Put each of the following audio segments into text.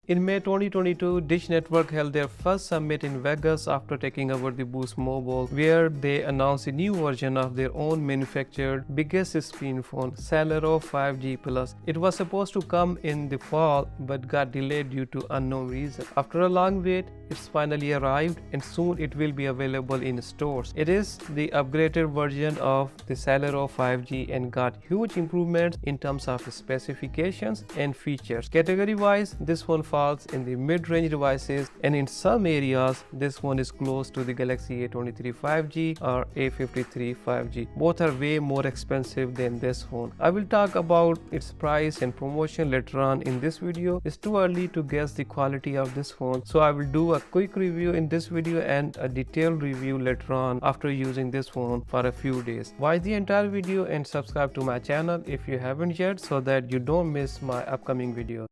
In May 2022, Dish Network held their first summit in Vegas after taking over the Boost Mobile, where they announced a new version of their own manufactured biggest screen phone, Celero 5G Plus. It was supposed to come in the fall but got delayed due to unknown reason. After a long wait, it's finally arrived and soon it will be available in stores. It is the upgraded version of the Celero 5G and got huge improvements in terms of specifications and features. Category-wise, this phone falls in the mid-range devices, and in some areas this one is close to the Galaxy A23 5G or A53 5G. Both are way more expensive than this phone. I will talk about its price and promotion later on in this video. It's too early to guess the quality of this phone, so I will do a quick review in this video and a detailed review later on after using this phone for a few days. Watch the entire video and subscribe to my channel if you haven't yet so that you don't miss my upcoming videos.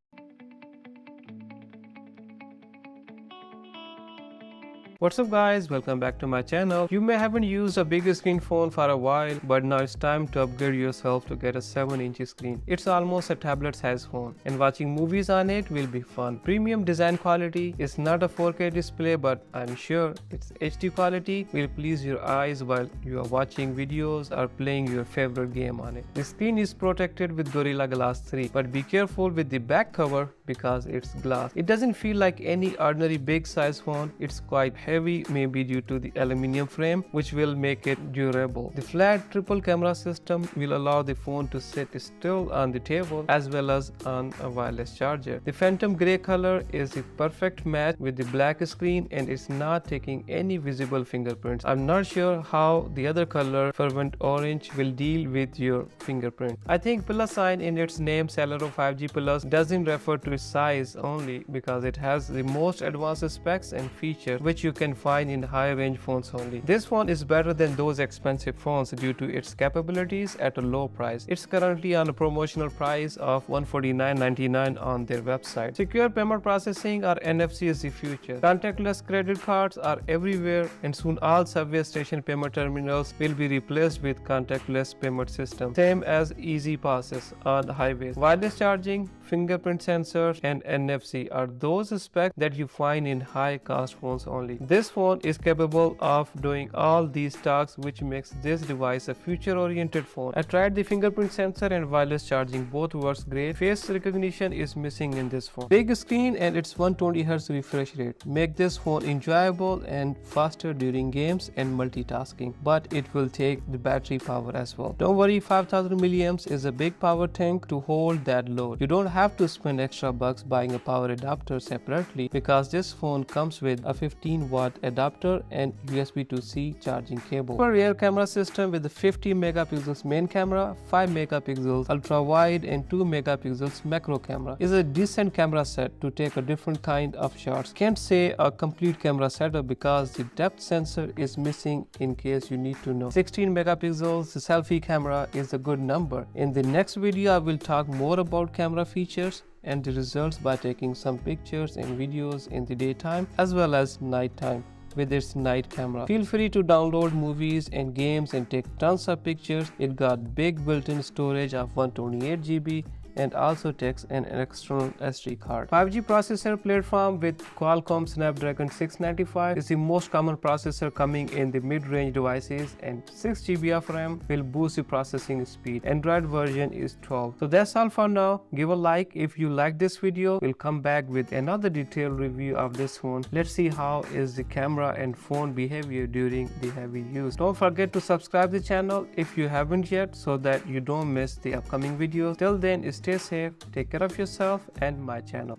What's up guys, welcome back to my channel. You may haven't used a big screen phone for a while, but now it's time to upgrade yourself to get a 7-inch screen. It's almost a tablet size phone and watching movies on it will be fun. Premium design quality is not a 4K display, but I'm sure its HD quality will please your eyes while you are watching videos or playing your favorite game on it. The screen is protected with Gorilla Glass 3, but be careful with the back cover because it's glass. It doesn't feel like any ordinary big size phone. It's quite heavy, maybe due to the aluminum frame, which will make it durable. The flat triple camera system will allow the phone to sit still on the table as well as on a wireless charger. The phantom gray color is a perfect match with the black screen and it's not taking any visible fingerprints. I'm not sure how the other color, fervent orange, will deal with your fingerprint. I think plus sign in its name Celero 5G Plus doesn't refer to its size only because it has the most advanced specs and features which you can find in high range phones only. This phone is better than those expensive phones due to its capabilities at a low price. It's currently on a promotional price of $149.99 on their website. Secure payment processing or NFC is the future. Contactless credit cards are everywhere and soon all subway station payment terminals will be replaced with contactless payment system, same as easy passes on highways. Wireless charging, fingerprint sensors and NFC are those specs that you find in high cost phones only. This phone is capable of doing all these tasks, which makes this device a future-oriented phone. I tried the fingerprint sensor and wireless charging, both works great. Face recognition is missing in this phone. Big screen and its 120Hz refresh rate make this phone enjoyable and faster during games and multitasking, but it will take the battery power as well. Don't worry, 5000 milliamps is a big power tank to hold that load. You don't have to spend extra bucks buying a power adapter separately because this phone comes with a 15-watt adapter and USB to C charging cable. For rear camera system with the 50 megapixels main camera, 5 megapixels ultra wide and 2 megapixels macro camera is a decent camera set to take a different kind of shots. Can't say a complete camera setup because the depth sensor is missing in case you need to know. 16 megapixels selfie camera is a good number. In the next video I will talk more about camera features and the results by taking some pictures and videos in the daytime as well as nighttime with its night camera. Feel free to download movies and games and take tons of pictures. It got big built-in storage of 128 GB and also takes an external SD card. 5G processor platform with Qualcomm Snapdragon 695 is the most common processor coming in the mid-range devices, and 6 GB of RAM will boost the processing speed. Android version is 12. So that's all for now. Give a like if you like this video. We'll come back with another detailed review of this phone. Let's see how is the camera and phone behavior during the heavy use. Don't forget to subscribe the channel if you haven't yet so that you don't miss the upcoming videos. Till then, stay safe, take care of yourself and my channel.